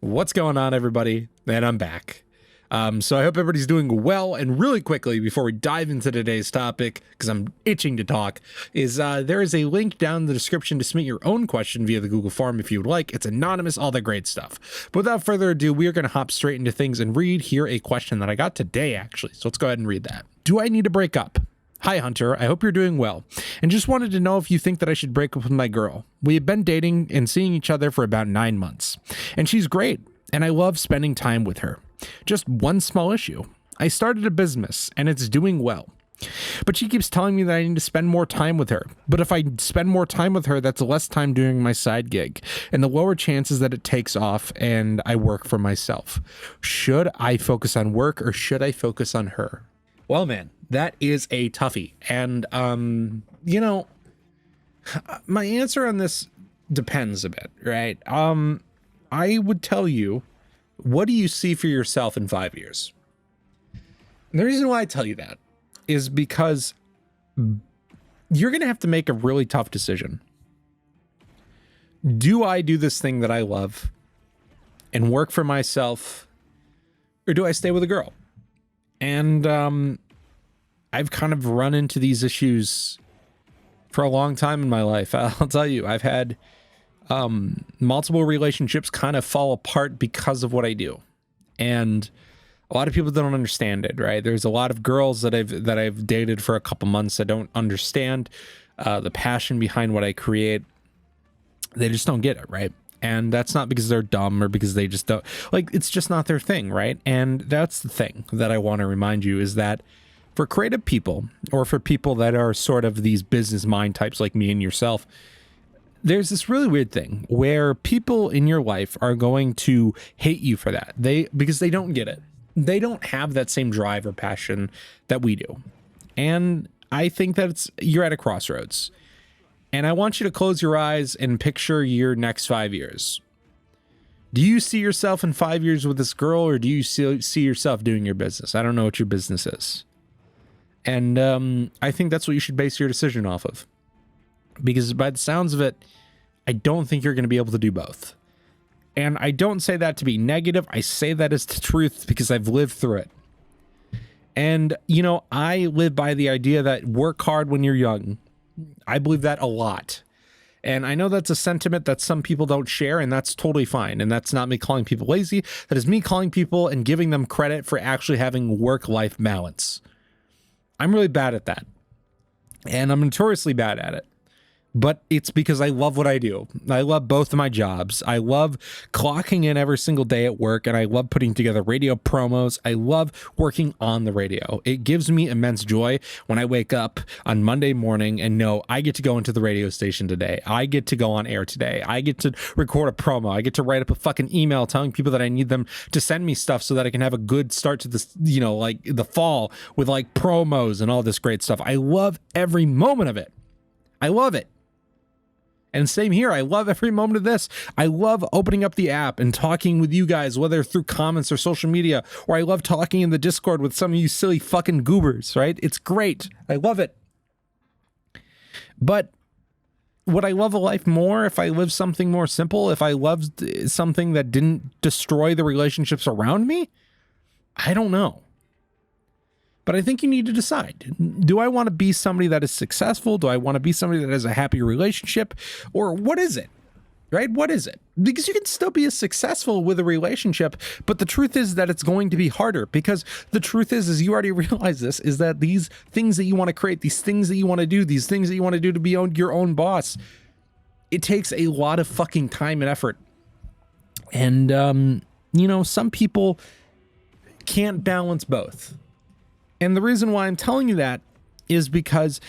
What's going on, everybody? And I'm back. So I hope everybody's doing well. And really quickly, before we dive into today's topic, because I'm itching to talk, is there is a link down in the description to submit your own question via the Google form if you would like. It's anonymous, all that great stuff. But without further ado, we are going to hop straight into things and read here a question that I got today, actually. So let's go ahead and read that. Do I need to break up? Hi, Hunter. I hope you're doing well. And just wanted to know if you think that I should break up with my girl. We have been dating and seeing each other for about 9 months. And she's great. And I love spending time with her. Just one small issue. I started a business and it's doing well. But she keeps telling me that I need to spend more time with her. But if I spend more time with her, that's less time doing my side gig. And the lower chances that it takes off and I work for myself. Should I focus on work or should I focus on her? Well, man, that is a toughie. And, my answer on this depends a bit, right? I would tell you, what do you see for yourself in 5 years? And the reason why I tell you that is because you're going to have to make a really tough decision. Do I do this thing that I love and work for myself, or do I stay with a girl? And I've kind of run into these issues for a long time in my life. I'll tell you, I've had multiple relationships kind of fall apart because of what I do. And a lot of people don't understand it, right? There's a lot of girls that I've dated for a couple months that don't understand the passion behind what I create. They just don't get it, right? And that's not because they're dumb or because they just don't, like, it's just not their thing, right? And that's the thing that I want to remind you is that for creative people or for people that are sort of these business mind types like me and yourself, there's this really weird thing where people in your life are going to hate you for that. Because they don't get it. They don't have that same drive or passion that we do. And I think that you're at a crossroads. And I want you to close your eyes and picture your next 5 years. Do you see yourself in 5 years with this girl, or do you see yourself doing your business? I don't know what your business is. And I think that's what you should base your decision off of. Because by the sounds of it, I don't think you're going to be able to do both. And I don't say that to be negative. I say that as the truth because I've lived through it. And, I live by the idea that work hard when you're young. I believe that a lot. And I know that's a sentiment that some people don't share, and that's totally fine. And that's not me calling people lazy. That is me calling people and giving them credit for actually having work-life balance. I'm really bad at that. And I'm notoriously bad at it. But it's because I love what I do. I love both of my jobs. I love clocking in every single day at work, and I love putting together radio promos. I love working on the radio. It gives me immense joy when I wake up on Monday morning and know I get to go into the radio station today. I get to go on air today. I get to record a promo. I get to write up a fucking email telling people that I need them to send me stuff so that I can have a good start to this, like the fall with like promos and all this great stuff. I love every moment of it. I love it. And same here. I love every moment of this. I love opening up the app and talking with you guys, whether through comments or social media, or I love talking in the Discord with some of you silly fucking goobers, right? It's great. I love it. But would I love a life more if I lived something more simple? If I loved something that didn't destroy the relationships around me? I don't know. But I think you need to decide. Do I want to be somebody that is successful? Do I want to be somebody that has a happy relationship? Or what is it? Right? What is it? Because you can still be successful with a relationship, but the truth is that it's going to be harder, because the truth is you already realize this, is that these things that you want to create, these things that you want to do, these things that you want to do to be your own boss, it takes a lot of fucking time and effort. And, some people can't balance both. And the reason why I'm telling you that is because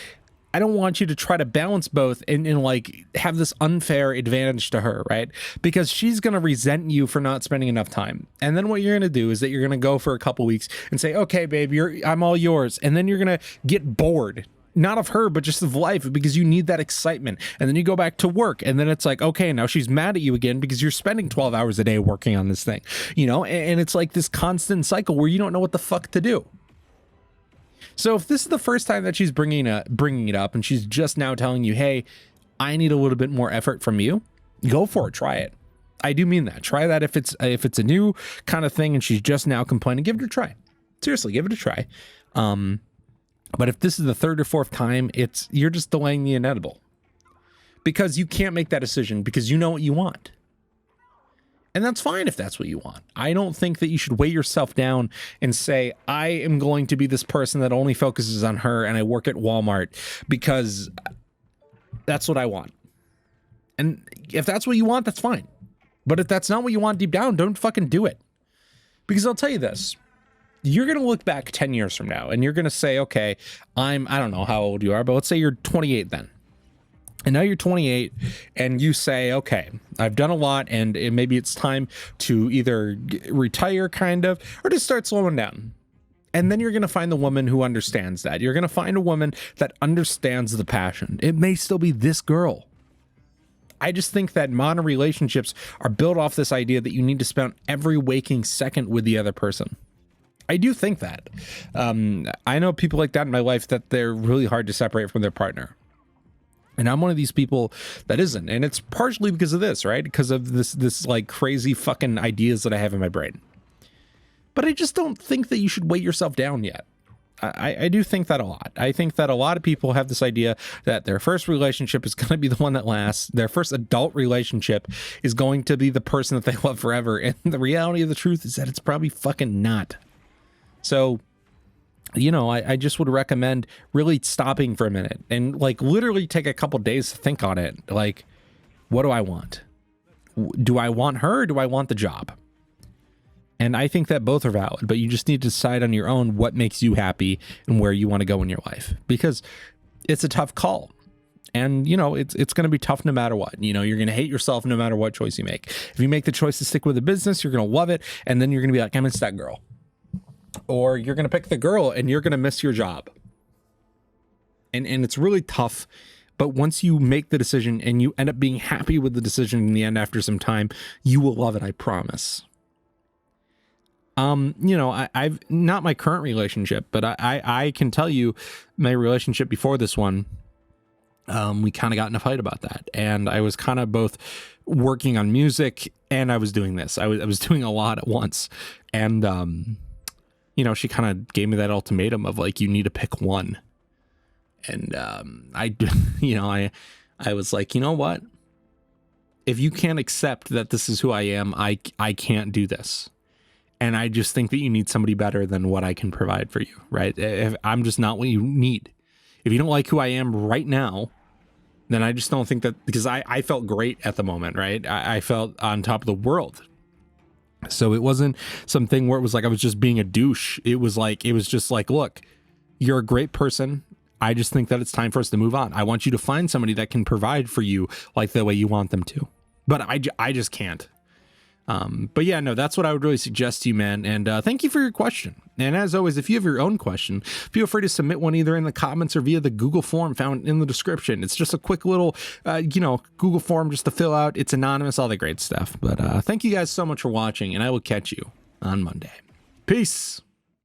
I don't want you to try to balance both and like have this unfair advantage to her, right? Because she's going to resent you for not spending enough time. And then what you're going to do is that you're going to go for a couple weeks and say, okay, babe, I'm all yours. And then you're going to get bored, not of her, but just of life, because you need that excitement. And then you go back to work, and then it's like, okay, now she's mad at you again because you're spending 12 hours a day working on this thing, and it's like this constant cycle where you don't know what the fuck to do. So if this is the first time that she's bringing it up and she's just now telling you, hey, I need a little bit more effort from you, go for it. Try it. I do mean that. Try that if it's a new kind of thing and she's just now complaining, give it a try. Seriously, give it a try. But if this is the third or fourth time, you're just delaying the inevitable. Because you can't make that decision because you know what you want. And that's fine if that's what you want. I don't think that you should weigh yourself down and say, I am going to be this person that only focuses on her and I work at Walmart because that's what I want. And if that's what you want, that's fine. But if that's not what you want deep down, don't fucking do it. Because I'll tell you this, you're going to look back 10 years from now and you're going to say, okay, I don't know how old you are, but let's say you're 28 then. And now you're 28 and you say, okay, I've done a lot and maybe it's time to either retire kind of, or just start slowing down. And then you're going to find the woman who understands that. You're going to find a woman that understands the passion. It may still be this girl. I just think that modern relationships are built off this idea that you need to spend every waking second with the other person. I do think that. I know people like that in my life that they're really hard to separate from their partner. And I'm one of these people that isn't. And it's partially because of this, right? Because of this like crazy fucking ideas that I have in my brain. But I just don't think that you should weight yourself down yet. I do think that a lot. I think that a lot of people have this idea that their first relationship is going to be the one that lasts. Their first adult relationship is going to be the person that they love forever. And the reality of the truth is that it's probably fucking not. So, you know, I just would recommend really stopping for a minute and like literally take a couple days to think on it. Like, what do I want? Do I want her or do I want the job? And I think that both are valid, but you just need to decide on your own what makes you happy and where you want to go in your life, because it's a tough call. And, you know, it's going to be tough no matter what. You know, you're going to hate yourself no matter what choice you make. If you make the choice to stick with the business, you're going to love it. And then you're going to be like, I miss that girl. Or you're going to pick the girl and you're going to miss your job. And it's really tough. But once you make the decision and you end up being happy with the decision in the end after some time, you will love it, I promise. You know, I've not my current relationship, but I can tell you my relationship before this one, we kind of got in a fight about that. And I was kind of both working on music and I was doing this. I was doing a lot at once. And, you know, she kind of gave me that ultimatum of like, you need to pick one. And, I was like, you know what? If you can't accept that this is who I am, I can't do this. And I just think that you need somebody better than what I can provide for you, right? If I'm just not what you need. If you don't like who I am right now, then I just don't think that, because I felt great at the moment, right? I felt on top of the world. So it wasn't something where it was like I was just being a douche. It was just like, look, you're a great person. I just think that it's time for us to move on. I want you to find somebody that can provide for you like the way you want them to. But I just can't. But yeah, no, that's what I would really suggest to you, man. And thank you for your question. And as always, if you have your own question, feel free to submit one either in the comments or via the Google form found in the description. It's just a quick little, Google form just to fill out. It's anonymous, all the great stuff. But thank you guys so much for watching, and I will catch you on Monday. Peace.